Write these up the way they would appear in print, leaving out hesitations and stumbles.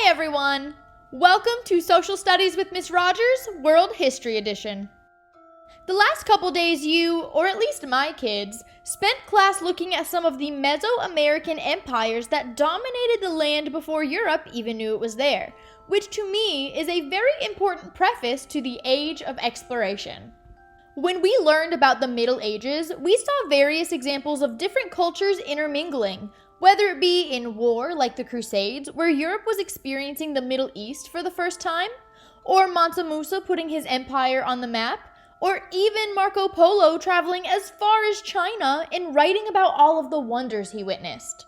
Hey everyone! Welcome to Social Studies with Miss Rogers, World History Edition. The last couple days you, or at least my kids, spent class looking at some of the Mesoamerican empires that dominated the land before Europe even knew it was there, which to me is a very important preface to the Age of Exploration. When we learned about the Middle Ages, we saw various examples of different cultures intermingling, whether it be in war like the Crusades, where Europe was experiencing the Middle East for the first time, or Mansa Musa putting his empire on the map, or even Marco Polo traveling as far as China and writing about all of the wonders he witnessed.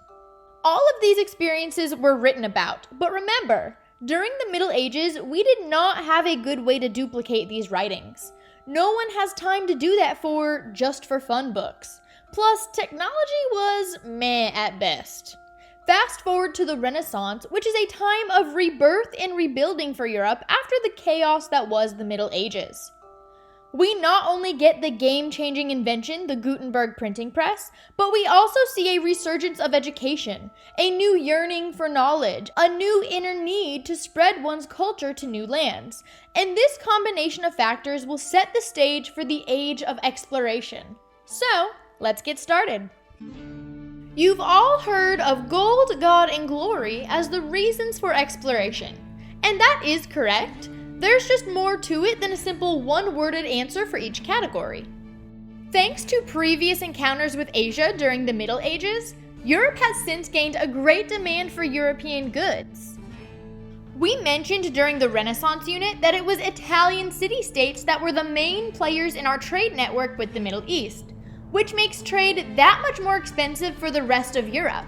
All of these experiences were written about, but remember, during the Middle Ages, we did not have a good way to duplicate these writings. No one has time to do that for just for fun books. Plus, technology was meh at best. Fast forward to the Renaissance, which is a time of rebirth and rebuilding for Europe after the chaos that was the Middle Ages. We not only get the game-changing invention, the Gutenberg printing press, but we also see a resurgence of education, a new yearning for knowledge, a new inner need to spread one's culture to new lands. And this combination of factors will set the stage for the Age of Exploration. So, let's get started. You've all heard of gold, God, and glory as the reasons for exploration. And that is correct. There's just more to it than a simple one-worded answer for each category. Thanks to previous encounters with Asia during the Middle Ages, Europe has since gained a great demand for European goods. We mentioned during the Renaissance unit that it was Italian city-states that were the main players in our trade network with the Middle East, which makes trade that much more expensive for the rest of Europe.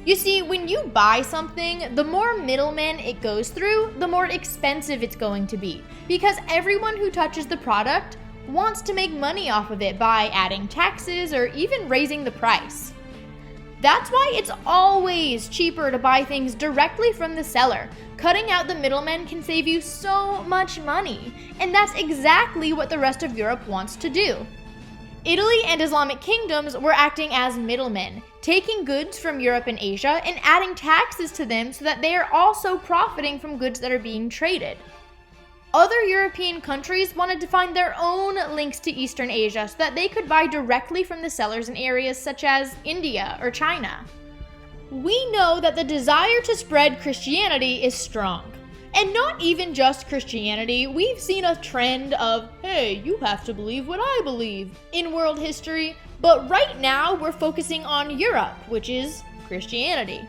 You see, when you buy something, the more middlemen it goes through, the more expensive it's going to be, because everyone who touches the product wants to make money off of it by adding taxes or even raising the price. That's why it's always cheaper to buy things directly from the seller. Cutting out the middlemen can save you so much money, and that's exactly what the rest of Europe wants to do. Italy and Islamic kingdoms were acting as middlemen, taking goods from Europe and Asia and adding taxes to them so that they are also profiting from goods that are being traded. Other European countries wanted to find their own links to Eastern Asia so that they could buy directly from the sellers in areas such as India or China. We know that the desire to spread Christianity is strong. And not even just Christianity, we've seen a trend of, hey, you have to believe what I believe in world history, but right now we're focusing on Europe, which is Christianity.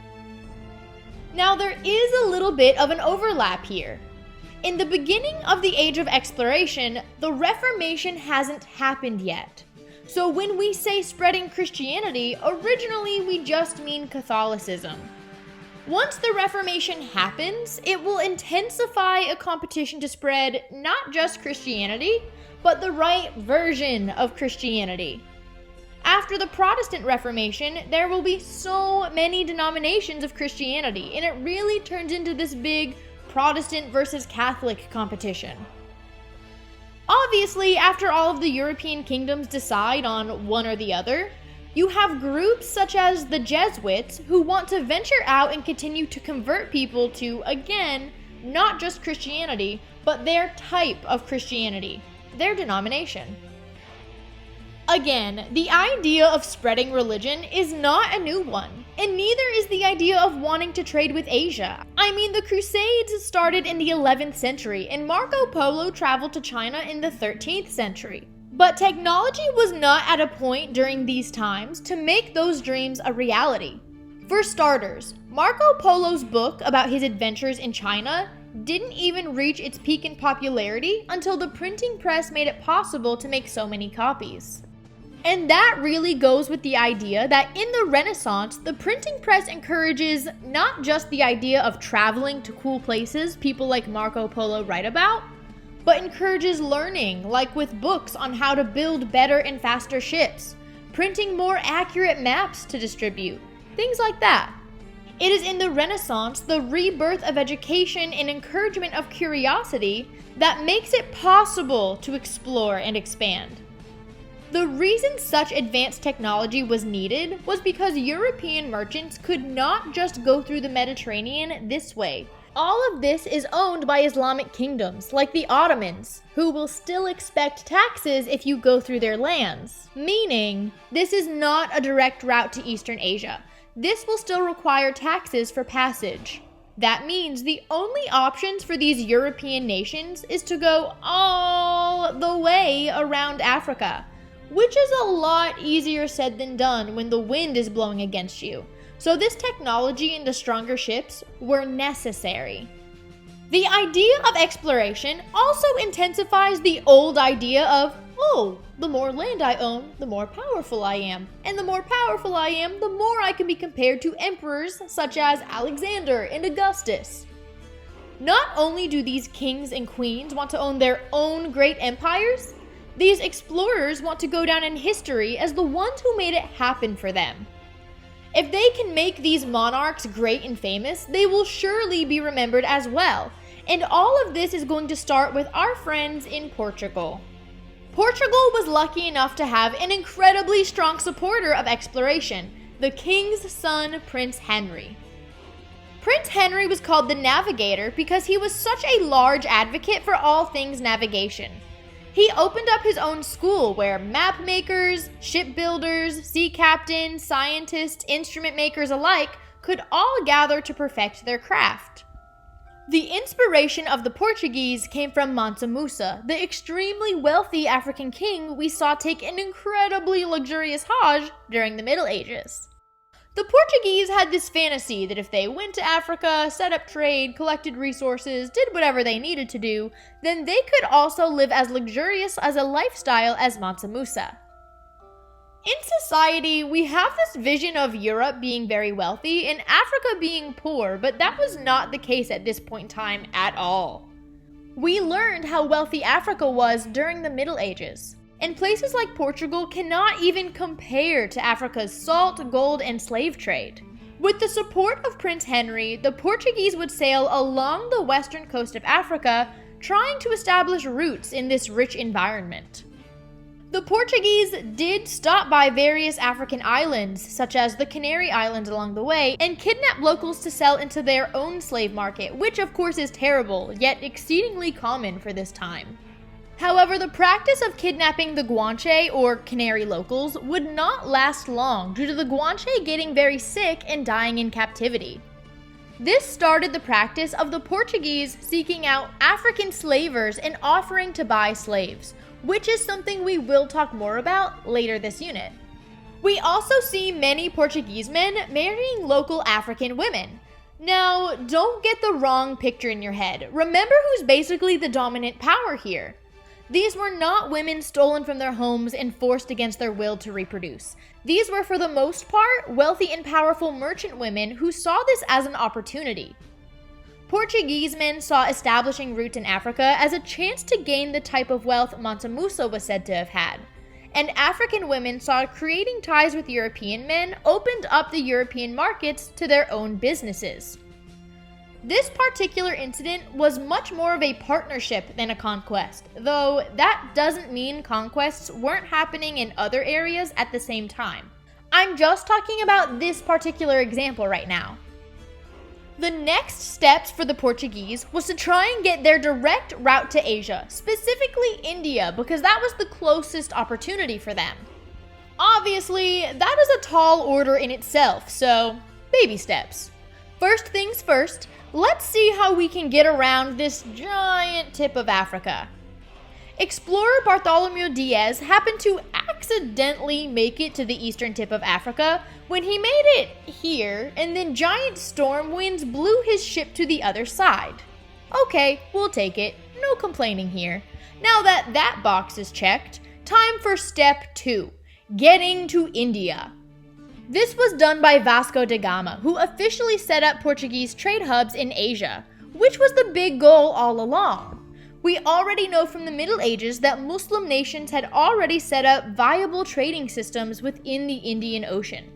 Now there is a little bit of an overlap here. In the beginning of the Age of Exploration, the Reformation hasn't happened yet. So when we say spreading Christianity, originally we just mean Catholicism. Once the Reformation happens, it will intensify a competition to spread not just Christianity, but the right version of Christianity. After the Protestant Reformation, there will be so many denominations of Christianity, and it really turns into this big Protestant versus Catholic competition. Obviously, after all of the European kingdoms decide on one or the other, you have groups such as the Jesuits who want to venture out and continue to convert people to, again, not just Christianity, but their type of Christianity, their denomination. Again, the idea of spreading religion is not a new one, and neither is the idea of wanting to trade with Asia. I mean, the Crusades started in the 11th century, and Marco Polo traveled to China in the 13th century. But technology was not at a point during these times to make those dreams a reality. For starters, Marco Polo's book about his adventures in China didn't even reach its peak in popularity until the printing press made it possible to make so many copies. And that really goes with the idea that in the Renaissance, the printing press encourages not just the idea of traveling to cool places people like Marco Polo write about, but encourages learning, like with books on how to build better and faster ships, printing more accurate maps to distribute, things like that. It is in the Renaissance, the rebirth of education and encouragement of curiosity, that makes it possible to explore and expand. The reason such advanced technology was needed was because European merchants could not just go through the Mediterranean this way. all of this is owned by Islamic kingdoms, like the Ottomans, who will still expect taxes if you go through their lands. Meaning, this is not a direct route to Eastern Asia. This will still require taxes for passage. That means the only options for these European nations is to go all the way around Africa, which is a lot easier said than done when the wind is blowing against you. So this technology and the stronger ships were necessary. The idea of exploration also intensifies the old idea of, oh, the more land I own, the more powerful I am. And the more powerful I am, the more I can be compared to emperors such as Alexander and Augustus. Not only do these kings and queens want to own their own great empires, these explorers want to go down in history as the ones who made it happen for them. If they can make these monarchs great and famous, they will surely be remembered as well. And all of this is going to start with our friends in Portugal. Portugal was lucky enough to have an incredibly strong supporter of exploration, the king's son, Prince Henry. Prince Henry was called the Navigator because he was such a large advocate for all things navigation. He opened up his own school where map makers, shipbuilders, sea captains, scientists, instrument makers alike could all gather to perfect their craft. The inspiration of the Portuguese came from Mansa Musa, the extremely wealthy African king we saw take an incredibly luxurious Hajj during the Middle Ages. The Portuguese had this fantasy that if they went to Africa, set up trade, collected resources, did whatever they needed to do, then they could also live as luxurious as a lifestyle as Mansa Musa. In society, we have this vision of Europe being very wealthy and Africa being poor, but that was not the case at this point in time at all. We learned how wealthy Africa was during the Middle Ages. And places like Portugal cannot even compare to Africa's salt, gold, and slave trade. With the support of Prince Henry, the Portuguese would sail along the western coast of Africa, trying to establish roots in this rich environment. The Portuguese did stop by various African islands, such as the Canary Islands along the way, and kidnap locals to sell into their own slave market, which of course is terrible, yet exceedingly common for this time. However, the practice of kidnapping the Guanche, or Canary locals, would not last long due to the Guanche getting very sick and dying in captivity. This started the practice of the Portuguese seeking out African slavers and offering to buy slaves, which is something we will talk more about later this unit. We also see many Portuguese men marrying local African women. Now, don't get the wrong picture in your head. Remember who's basically the dominant power here. These were not women stolen from their homes and forced against their will to reproduce. These were, for the most part, wealthy and powerful merchant women who saw this as an opportunity. Portuguese men saw establishing roots in Africa as a chance to gain the type of wealth Mansa Musa was said to have had. And African women saw creating ties with European men opened up the European markets to their own businesses. This particular incident was much more of a partnership than a conquest, though that doesn't mean conquests weren't happening in other areas at the same time. I'm just talking about this particular example right now. The next steps for the Portuguese was to try and get their direct route to Asia, specifically India, because that was the closest opportunity for them. Obviously, that is a tall order in itself, so baby steps. First things first, let's see how we can get around this giant tip of Africa. Explorer Bartholomew Diaz happened to accidentally make it to the eastern tip of Africa when he made it here, and then giant storm winds blew his ship to the other side. Okay, we'll take it. No complaining here. Now that that box is checked, time for step 2, getting to India. This was done by Vasco da Gama, who officially set up Portuguese trade hubs in Asia, which was the big goal all along. We already know from the Middle Ages that Muslim nations had already set up viable trading systems within the Indian Ocean.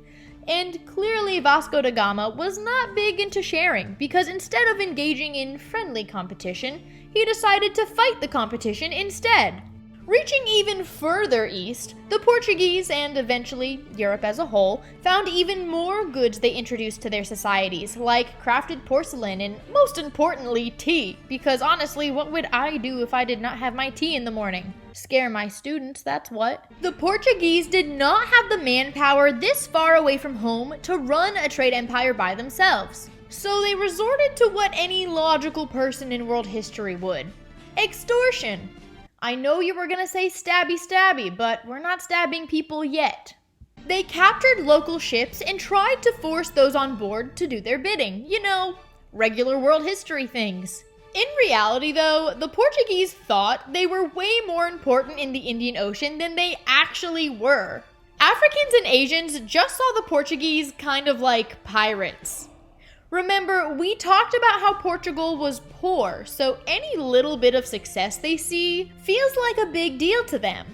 And clearly Vasco da Gama was not big into sharing, because instead of engaging in friendly competition, he decided to fight the competition instead. Reaching even further east, the Portuguese, and eventually Europe as a whole, found even more goods they introduced to their societies, like crafted porcelain and, most importantly, tea. Because honestly, what would I do if I did not have my tea in the morning? Scare my students, that's what. The Portuguese did not have the manpower this far away from home to run a trade empire by themselves. So they resorted to what any logical person in world history would: extortion. I know you were gonna say stabby stabby, but we're not stabbing people yet. They captured local ships and tried to force those on board to do their bidding. You know, regular world history things. In reality though, the Portuguese thought they were way more important in the Indian Ocean than they actually were. Africans and Asians just saw the Portuguese kind of like pirates. Remember, we talked about how Portugal was poor, so any little bit of success they see feels like a big deal to them.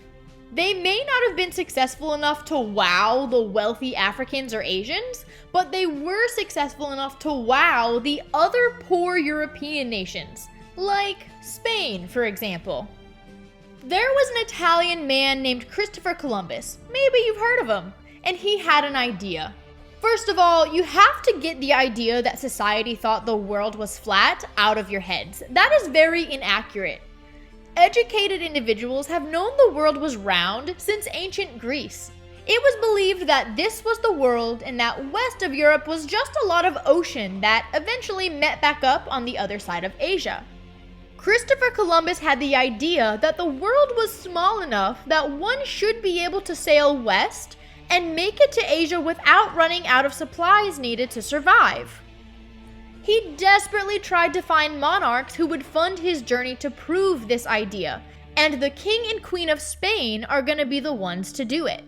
They may not have been successful enough to wow the wealthy Africans or Asians, but they were successful enough to wow the other poor European nations, like Spain, for example. There was an Italian man named Christopher Columbus, maybe you've heard of him, and he had an idea. First of all, you have to get the idea that society thought the world was flat out of your heads. That is very inaccurate. Educated individuals have known the world was round since ancient Greece. It was believed that this was the world and that west of Europe was just a lot of ocean that eventually met back up on the other side of Asia. Christopher Columbus had the idea that the world was small enough that one should be able to sail west and make it to Asia without running out of supplies needed to survive. He desperately tried to find monarchs who would fund his journey to prove this idea, and the King and Queen of Spain are going to be the ones to do it.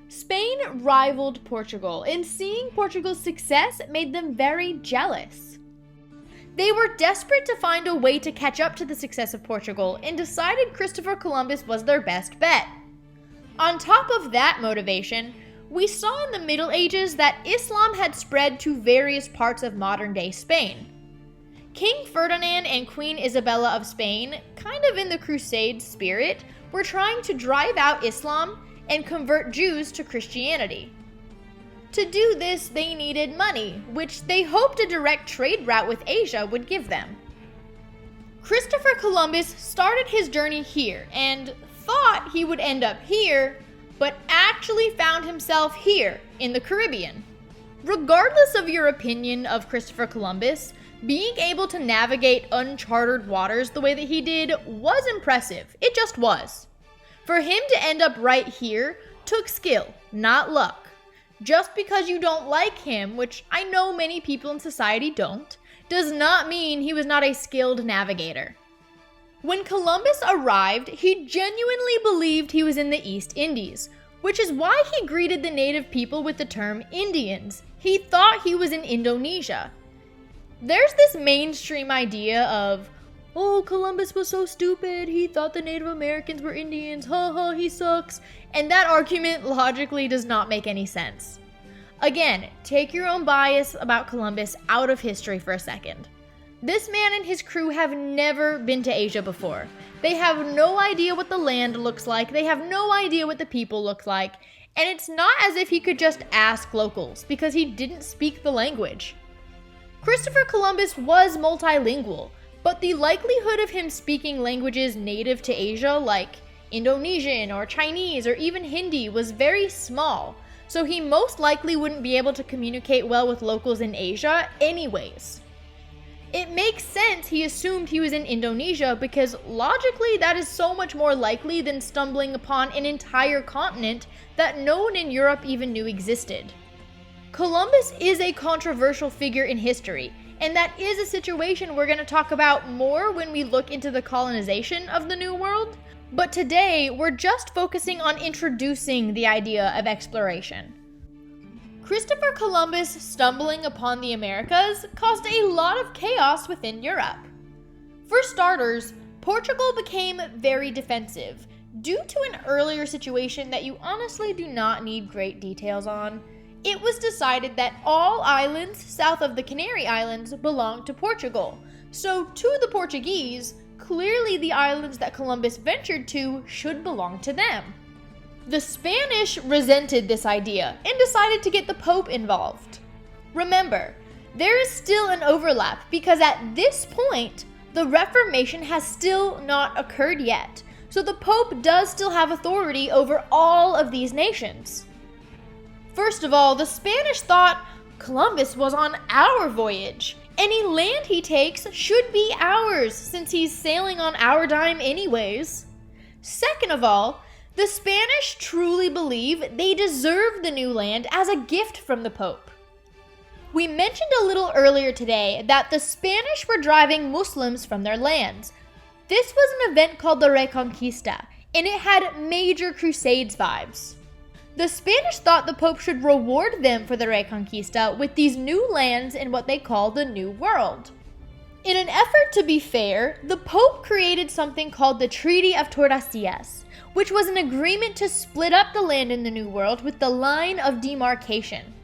Spain rivaled Portugal, and seeing Portugal's success made them very jealous. They were desperate to find a way to catch up to the success of Portugal and decided Christopher Columbus was their best bet. On top of that motivation, we saw in the Middle Ages that Islam had spread to various parts of modern-day Spain. King Ferdinand and Queen Isabella of Spain, kind of in the Crusade spirit, were trying to drive out Islam and convert Jews to Christianity. To do this, they needed money, which they hoped a direct trade route with Asia would give them. Christopher Columbus started his journey here and thought he would end up here, but actually found himself here in the Caribbean. Regardless of your opinion of Christopher Columbus, being able to navigate uncharted waters the way that he did was impressive. It just was. For him to end up right here took skill, not luck. Just because you don't like him, which I know many people in society don't, does not mean he was not a skilled navigator. When Columbus arrived, he genuinely believed he was in the East Indies, which is why he greeted the native people with the term Indians. He thought he was in Indonesia. There's this mainstream idea of, oh, Columbus was so stupid, he thought the Native Americans were Indians, ha, he sucks, and that argument logically does not make any sense. Again, take your own bias about Columbus out of history for a second. This man and his crew have never been to Asia before. They have no idea what the land looks like, they have no idea what the people look like, and it's not as if he could just ask locals, because he didn't speak the language. Christopher Columbus was multilingual, but the likelihood of him speaking languages native to Asia, like Indonesian or Chinese or even Hindi, was very small, so he most likely wouldn't be able to communicate well with locals in Asia anyways. It makes sense he assumed he was in Indonesia because logically that is so much more likely than stumbling upon an entire continent that no one in Europe even knew existed. Columbus is a controversial figure in history, and that is a situation we're going to talk about more when we look into the colonization of the New World, but today we're just focusing on introducing the idea of exploration. Christopher Columbus stumbling upon the Americas caused a lot of chaos within Europe. For starters, Portugal became very defensive due to an earlier situation that you honestly do not need great details on. It was decided that all islands south of the Canary Islands belonged to Portugal, so to the Portuguese, clearly the islands that Columbus ventured to should belong to them. The Spanish resented this idea and decided to get the Pope involved. Remember, there is still an overlap because at this point, the Reformation has still not occurred yet, so the Pope does still have authority over all of these nations. First of all, the Spanish thought Columbus was on our voyage. Any land he takes should be ours since he's sailing on our dime anyways. Second of all, the Spanish truly believe they deserve the new land as a gift from the Pope. We mentioned a little earlier today that the Spanish were driving Muslims from their lands. This was an event called the Reconquista, and it had major Crusades vibes. The Spanish thought the Pope should reward them for the Reconquista with these new lands in what they call the New World. In an effort to be fair, the Pope created something called the Treaty of Torastias, which was an agreement to split up the land in the New World with the line of demarcation.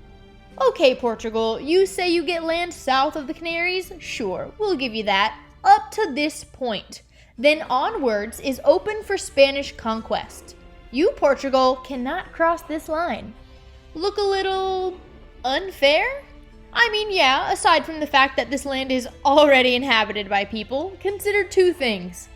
Okay, Portugal, you say you get land south of the Canaries? Sure, we'll give you that, up to this point. Then onwards is open for Spanish conquest. You, Portugal, cannot cross this line. Look a little unfair? I mean, yeah, aside from the fact that this land is already inhabited by people, consider two things.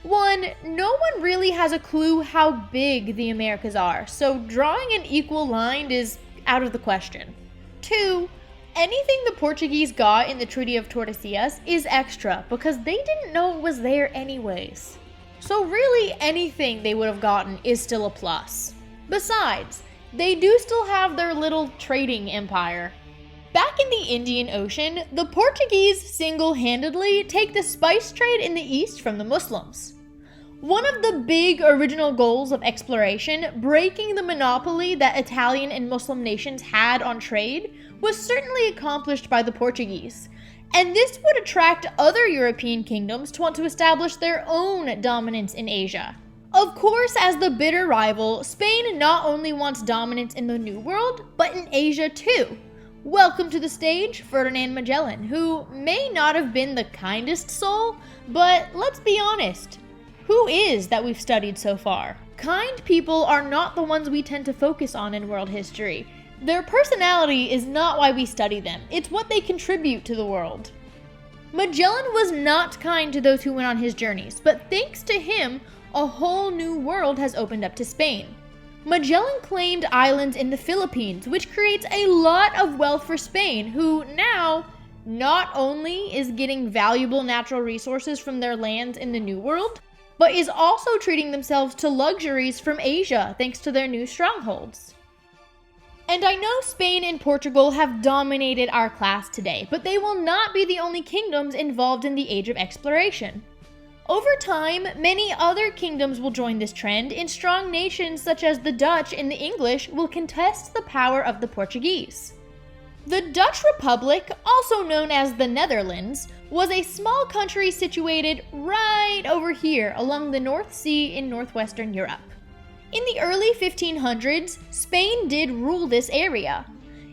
One, no one really has a clue how big the Americas are, so drawing an equal line is out of the question. Two, anything the Portuguese got in the Treaty of Torastias is extra because they didn't know it was there anyways. So really anything they would have gotten is still a plus. Besides, they do still have their little trading empire. Back in the Indian Ocean, the Portuguese single-handedly take the spice trade in the east from the Muslims. One of the big original goals of exploration, breaking the monopoly that Italian and Muslim nations had on trade, was certainly accomplished by the Portuguese. And this would attract other European kingdoms to want to establish their own dominance in Asia. Of course, as the bitter rival, Spain not only wants dominance in the New World, but in Asia too. Welcome to the stage, Ferdinand Magellan, who may not have been the kindest soul, but let's be honest, who is that we've studied so far? Kind people are not the ones we tend to focus on in world history. Their personality is not why we study them, it's what they contribute to the world. Magellan was not kind to those who went on his journeys, but thanks to him, a whole new world has opened up to Spain. Magellan claimed islands in the Philippines, which creates a lot of wealth for Spain, who now not only is getting valuable natural resources from their lands in the New World, but is also treating themselves to luxuries from Asia thanks to their new strongholds. And I know Spain and Portugal have dominated our class today, but they will not be the only kingdoms involved in the age of exploration. Over time, many other kingdoms will join this trend, and strong nations such as the Dutch and the English will contest the power of the Portuguese. The Dutch Republic, also known as the Netherlands, was a small country situated right over here along the North Sea in northwestern Europe. In the early 1500s, Spain did rule this area.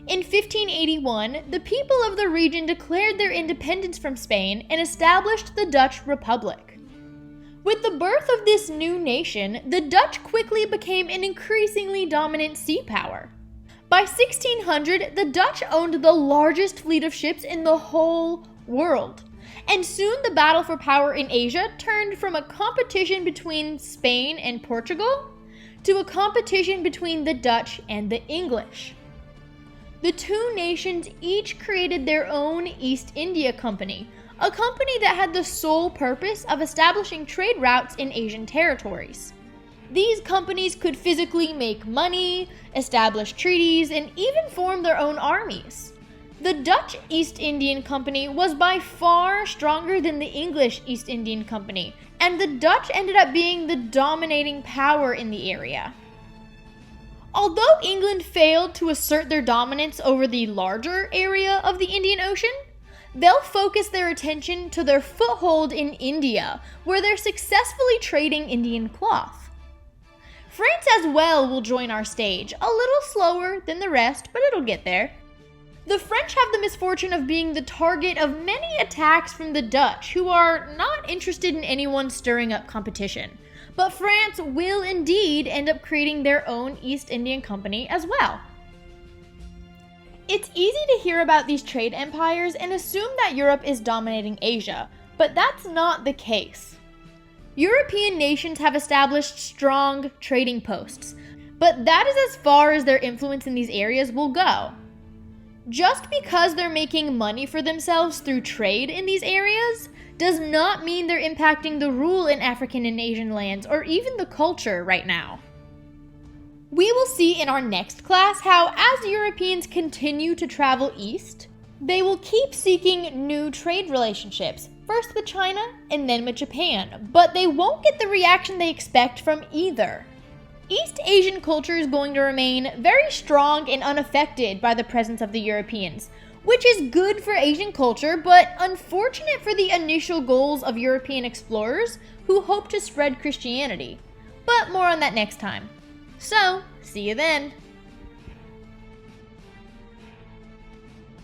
In 1581, the people of the region declared their independence from Spain and established the Dutch Republic. With the birth of this new nation, the Dutch quickly became an increasingly dominant sea power. By 1600, the Dutch owned the largest fleet of ships in the whole world. And soon the battle for power in Asia turned from a competition between Spain and Portugal to a competition between the Dutch and the English. The two nations each created their own East India Company, a company that had the sole purpose of establishing trade routes in Asian territories. These companies could physically make money, establish treaties, and even form their own armies. The Dutch East Indian Company was by far stronger than the English East Indian Company, and the Dutch ended up being the dominating power in the area. Although England failed to assert their dominance over the larger area of the Indian Ocean, they'll focus their attention to their foothold in India, where they're successfully trading Indian cloth. France as well will join our stage, a little slower than the rest, but it'll get there. The French have the misfortune of being the target of many attacks from the Dutch, who are not interested in anyone stirring up competition. But France will indeed end up creating their own East Indian Company as well. It's easy to hear about these trade empires and assume that Europe is dominating Asia, but that's not the case. European nations have established strong trading posts, but that is as far as their influence in these areas will go. Just because they're making money for themselves through trade in these areas does not mean they're impacting the rule in African and Asian lands or even the culture right now. We will see in our next class how, as Europeans continue to travel east, they will keep seeking new trade relationships, first with China and then with Japan, but they won't get the reaction they expect from either. East Asian culture is going to remain very strong and unaffected by the presence of the Europeans, which is good for Asian culture, but unfortunate for the initial goals of European explorers who hope to spread Christianity. But more on that next time. So, see you then.